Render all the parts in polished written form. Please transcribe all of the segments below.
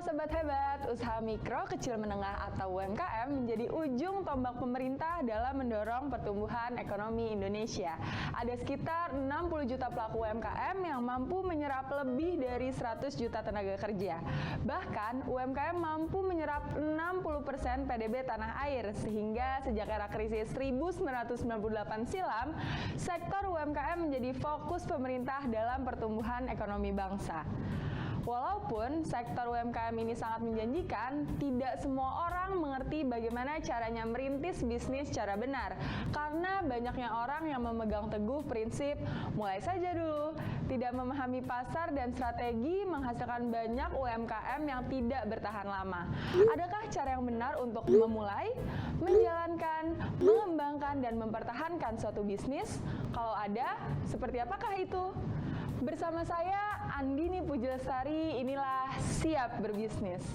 Sobat Hebat, usaha mikro, kecil menengah atau UMKM menjadi ujung tombak pemerintah dalam mendorong pertumbuhan ekonomi Indonesia. Ada sekitar 60 juta pelaku UMKM yang mampu menyerap lebih dari 100 juta tenaga kerja. Bahkan, UMKM mampu menyerap 60% PDB tanah air, sehingga sejak era krisis 1998 silam, sektor UMKM menjadi fokus pemerintah dalam pertumbuhan ekonomi bangsa. Walaupun sektor UMKM ini sangat menjanjikan, tidak semua orang mengerti bagaimana caranya merintis bisnis secara benar. Karena banyaknya orang yang memegang teguh prinsip mulai saja dulu, tidak memahami pasar dan strategi menghasilkan banyak UMKM yang tidak bertahan lama. Adakah cara yang benar untuk memulai, menjalankan, mengembangkan, dan mempertahankan suatu bisnis? Kalau ada, seperti apakah itu? Bersama saya, Andini Pujalestari, inilah Siap Berbisnis.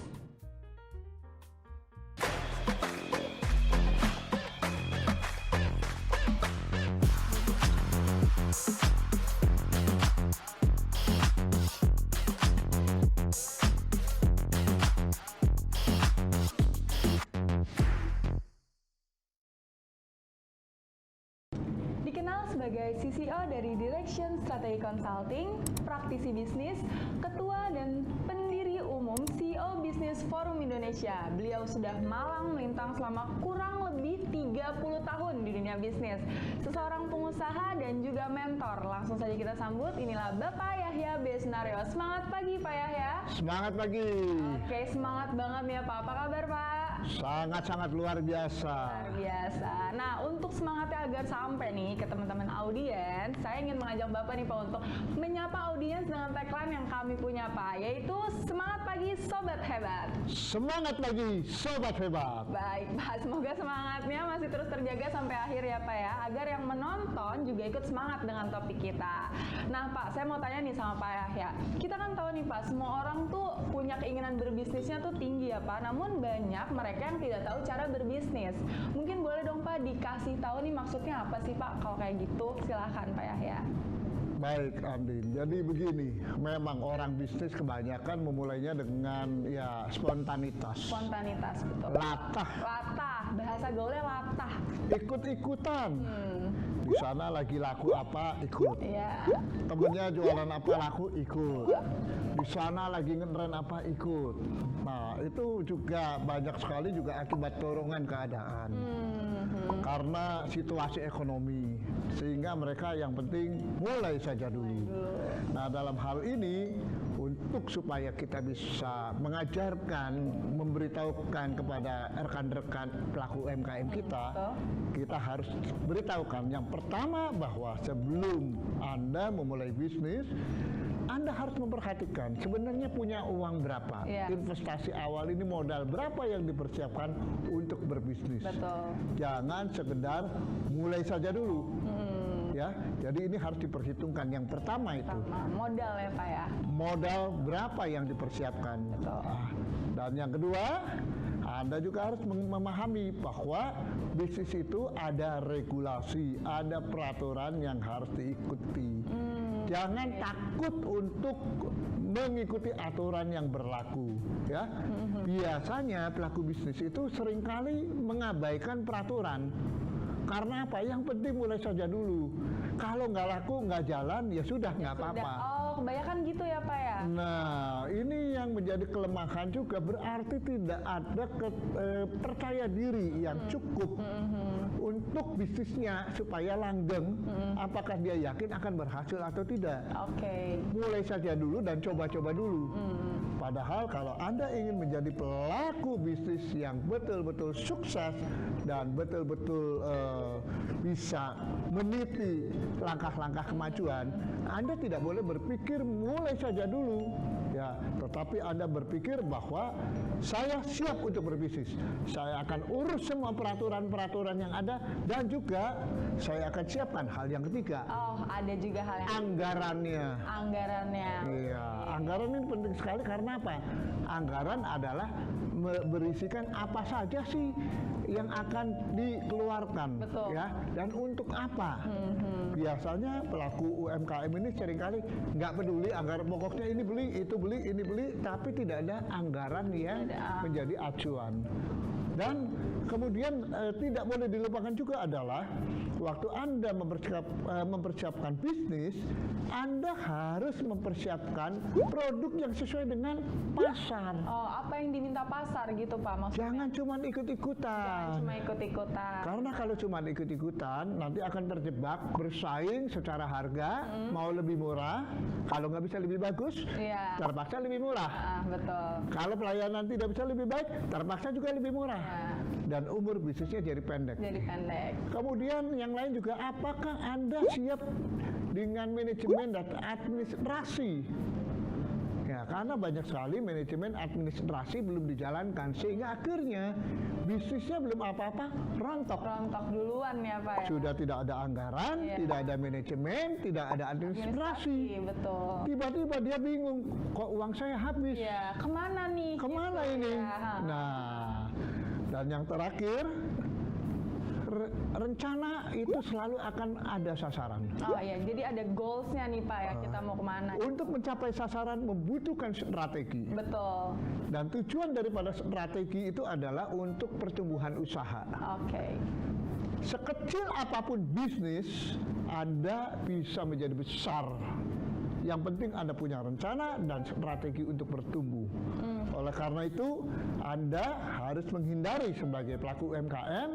Dikenal sebagai CCO dari Direction Strategy Consulting, praktisi bisnis, ketua dan pendiri umum CEO Bisnis Forum Indonesia. Beliau sudah malang melintang selama kurang lebih 30 tahun di dunia bisnis. Seseorang pengusaha dan juga mentor. Langsung saja kita sambut, inilah Bapak Yahya B. Sunario. Semangat pagi Pak Yahya. Semangat pagi. Oke, semangat banget nih ya Pak. Apa kabar Pak? Sangat-sangat luar biasa. Luar biasa. Nah, untuk semangatnya agar sampai nih ke teman-teman audiens, saya ingin mengajak Bapak nih Pak untuk menyapa audiens dengan tagline yang kami punya Pak, yaitu semangat pagi Sobat Hebat. Semangat pagi Sobat Hebat. Baik Pak, semoga semangatnya masih terus terjaga sampai akhir ya Pak ya, agar yang menonton juga ikut semangat dengan topik kita. Nah Pak, saya mau tanya nih sama Pak Yahya. Kita kan tahu nih Pak, semua orang tuh punya keinginan berbisnisnya tuh tinggi ya Pak, namun banyak mereka yang tidak tahu cara berbisnis. Mungkin boleh dong Pak dikasih tahu nih maksudnya apa sih Pak kalau kayak gitu? Silahkan Pak Yahya. Baik Andin, jadi begini, memang orang bisnis kebanyakan memulainya dengan ya spontanitas. Spontanitas, betul. Latah. Latah, bahasa gaulnya latah. Ikut-ikutan. Di sana lagi laku apa, ikut. Iya. Temennya jualan apa laku, ikut. Di sana lagi ngetren apa, ikut. Nah, itu juga banyak sekali juga akibat dorongan keadaan. Karena situasi ekonomi, sehingga mereka yang penting mulai saja dulu. Nah, dalam hal ini untuk supaya kita bisa mengajarkan, memberitahukan kepada rekan-rekan pelaku UMKM kita harus beritahukan yang pertama bahwa sebelum Anda memulai bisnis, Anda harus memperhatikan sebenarnya punya uang berapa, investasi awal ini modal berapa yang dipersiapkan untuk berbisnis. Betul. Jangan sekedar mulai saja dulu. Ya, jadi ini harus diperhitungkan. Yang pertama itu modal ya Pak ya. Modal berapa yang dipersiapkan. Betul. Dan yang kedua, Anda juga harus memahami bahwa bisnis itu ada regulasi, ada peraturan yang harus diikuti. Jangan takut untuk mengikuti aturan yang berlaku, ya. Biasanya pelaku bisnis itu seringkali mengabaikan peraturan. Karena apa? Yang penting mulai saja dulu. Kalau nggak laku, nggak jalan, ya sudah nggak apa-apa. Oh, kebanyakan gitu ya Pak ya? Nah, ini yang menjadi kelemahan juga, berarti tidak ada percaya diri yang cukup untuk bisnisnya supaya langgeng. Apakah dia yakin akan berhasil atau tidak? Oke. Mulai saja dulu dan coba-coba dulu. Padahal kalau Anda ingin menjadi pelaku bisnis yang betul-betul sukses dan betul-betul bisa meniti langkah-langkah kemajuan, Anda tidak boleh berpikir mulai saja dulu, ya, tetapi Anda berpikir bahwa saya siap untuk berbisnis, saya akan urus semua peraturan-peraturan yang ada, dan juga saya akan siapkan hal yang ketiga. Oh, ada juga hal yang anggarannya. Iya, anggaran ini penting sekali karena apa? Anggaran adalah berisikan apa saja sih yang akan dikeluarkan. Betul. Ya, dan untuk apa? Biasanya pelaku UMKM ini seringkali nggak peduli anggaran, pokoknya ini beli, itu beli, ini beli, tapi tidak ada anggaran yang menjadi acuan. Dan kemudian tidak boleh dilupakan juga adalah waktu Anda mempersiapkan bisnis, Anda harus mempersiapkan produk yang sesuai dengan pasar. Oh, apa yang diminta pasar gitu Pak maksudnya? Jangan cuma ikut-ikutan. Jangan cuma ikut-ikutan. Karena kalau cuma ikut-ikutan, nanti akan terjebak bersaing secara harga, mau lebih murah, kalau nggak bisa lebih bagus, terpaksa lebih murah. Betul. Kalau pelayanan tidak bisa lebih baik, terpaksa juga lebih murah. Dan umur bisnisnya jadi pendek. Jadi pendek. Kemudian yang lain juga, apakah Anda siap dengan manajemen dan administrasi? Ya, karena banyak sekali manajemen administrasi belum dijalankan, sehingga akhirnya bisnisnya belum apa-apa, rontok. Rontok duluan ya Pak ya? Sudah tidak ada anggaran, tidak ada manajemen, tidak ada administrasi. Betul. Tiba-tiba dia bingung, kok uang saya habis? Ya, kemana nih? Kemana gitu, ini? Ya. Nah, dan yang terakhir, rencana itu selalu akan ada sasaran. Oh iya, jadi ada goalsnya nih Pak ya, kita mau kemana? Untuk mencapai sasaran membutuhkan strategi. Betul. Dan tujuan daripada strategi itu adalah untuk pertumbuhan usaha. Oke. Sekecil apapun bisnis, Anda bisa menjadi besar. Yang penting Anda punya rencana dan strategi untuk bertumbuh. Oleh karena itu, Anda harus menghindari sebagai pelaku UMKM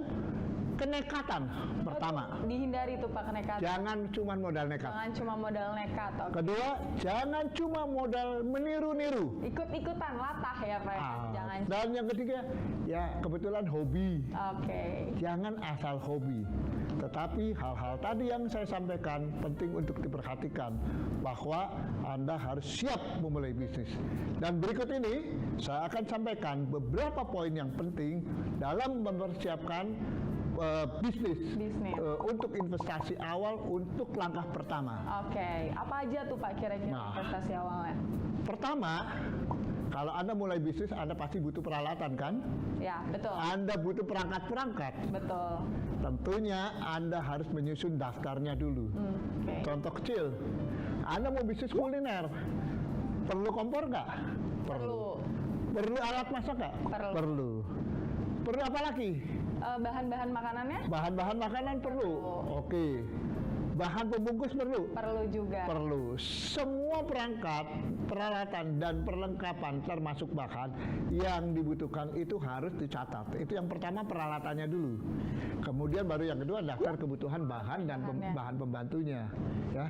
kenekatan pertama. Dihindari tuh Pak kenekatan. Jangan cuma modal nekat. Jangan cuma modal nekat. Okay. Kedua, jangan cuma modal meniru-niru. Ikut-ikutan latah ya Pak. Jangan. Dan yang ketiga, ya kebetulan hobi. Oke. Jangan asal hobi. Tetapi hal-hal tadi yang saya sampaikan penting untuk diperhatikan, bahwa Anda harus siap memulai bisnis. Dan berikut ini saya akan sampaikan beberapa poin yang penting dalam mempersiapkan bisnis. Untuk investasi awal untuk langkah pertama. Oke, apa aja tuh Pak kira-kira investasi awalnya? Pertama, kalau Anda mulai bisnis, Anda pasti butuh peralatan kan? Ya, betul. Anda butuh perangkat-perangkat. Betul. Tentunya Anda harus menyusun daftarnya dulu. Contoh kecil, Anda mau bisnis kuliner, perlu kompor nggak? Perlu. Perlu alat masak nggak? Perlu. Perlu apa lagi? Bahan-bahan makanannya? Bahan-bahan makanan perlu. Oke. Bahan pembungkus perlu? Perlu juga. Perlu. Semua perangkat, peralatan, dan perlengkapan termasuk bahan yang dibutuhkan itu harus dicatat. Itu yang pertama, peralatannya dulu. Kemudian baru yang kedua, daftar kebutuhan bahan dan bahan pembantunya. Ya.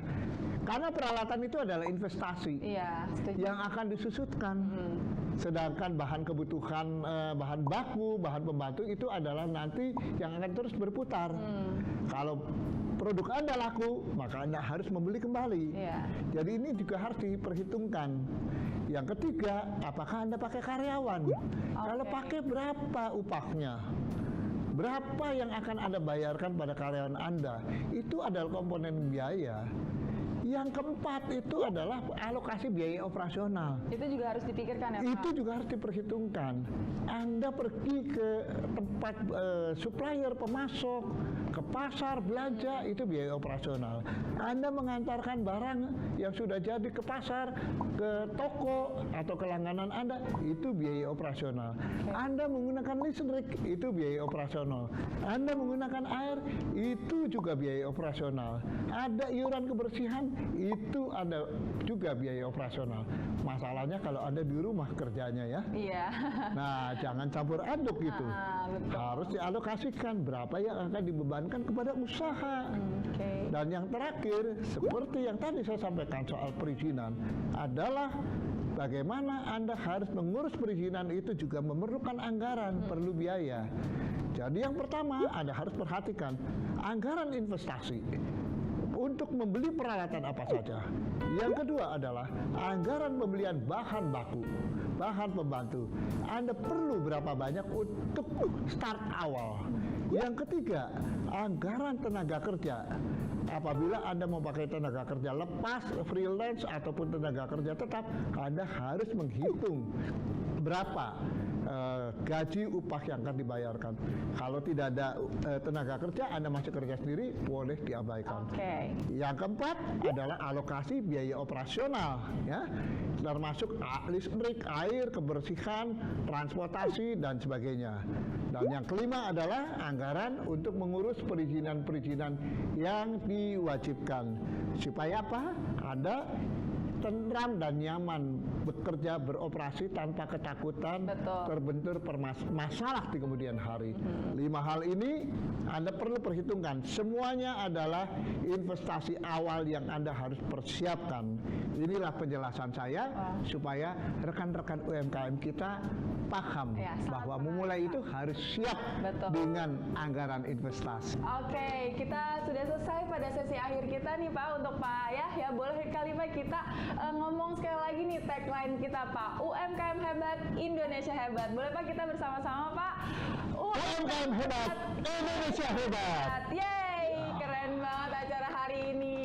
Karena peralatan itu adalah investasi yang akan disusutkan. Sedangkan bahan kebutuhan, bahan baku, bahan pembantu itu adalah nanti yang akan terus berputar. Kalau produk Anda laku, maka Anda harus membeli kembali. Jadi ini juga harus diperhitungkan. Yang ketiga, apakah Anda pakai karyawan? Kalau pakai, berapa upahnya? Berapa yang akan Anda bayarkan pada karyawan Anda? Itu adalah komponen biaya. Yang keempat itu adalah alokasi biaya operasional. Itu juga harus dipikirkan ya Pak? Itu juga harus diperhitungkan. Anda pergi ke tempat supplier, pemasok, ke pasar, belanja, itu biaya operasional. Anda mengantarkan barang yang sudah jadi ke pasar, ke toko, atau ke langganan Anda, itu biaya operasional. Anda menggunakan listrik, itu biaya operasional. Anda menggunakan air, itu juga biaya operasional. Ada iuran kebersihan, itu ada juga biaya operasional. Masalahnya kalau Anda di rumah kerjanya ya. Iya. Nah, jangan campur aduk gitu. Harus dialokasikan berapa yang akan dibebankan kepada usaha. Dan yang terakhir, seperti yang tadi saya sampaikan soal perizinan, adalah bagaimana Anda harus mengurus perizinan itu juga memerlukan anggaran, perlu biaya. Jadi yang pertama, Anda harus perhatikan anggaran investasi untuk membeli peralatan apa saja. Yang kedua adalah anggaran pembelian bahan baku, bahan pembantu. Anda perlu berapa banyak untuk start awal. Yang ketiga, anggaran tenaga kerja. Apabila Anda mau pakai tenaga kerja lepas, freelance, ataupun tenaga kerja tetap, Anda harus menghitung berapa gaji upah yang akan dibayarkan. Kalau tidak ada tenaga kerja, Anda masih kerja sendiri, boleh diabaikan. Oke. Yang keempat adalah alokasi biaya operasional, ya, termasuk listrik, air, kebersihan, transportasi, dan sebagainya. Dan yang kelima adalah anggaran untuk mengurus perizinan-perizinan yang diwajibkan. Supaya apa? Ada tentram dan nyaman bekerja, beroperasi tanpa ketakutan terbentur masalah di kemudian hari. 5 hal ini Anda perlu perhitungkan. Semuanya adalah investasi awal yang Anda harus persiapkan. Inilah penjelasan saya supaya rekan-rekan UMKM kita paham bahwa memulai itu harus siap dengan anggaran investasi. Oke, kita sudah selesai pada sesi akhir kita nih Pak. Untuk Pak Yahya, boleh kali Pak kita ngomong sekali lagi nih tagline kita Pak, UMKM hebat, Indonesia hebat. Boleh Pak kita bersama-sama Pak? UMKM hebat, Indonesia hebat. Yeay, keren banget acara hari ini.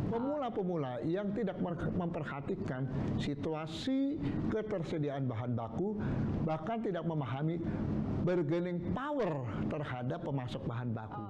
Pemula-pemula yang tidak memperhatikan situasi ketersediaan bahan baku, bahkan tidak memahami bargaining power terhadap pemasok bahan baku.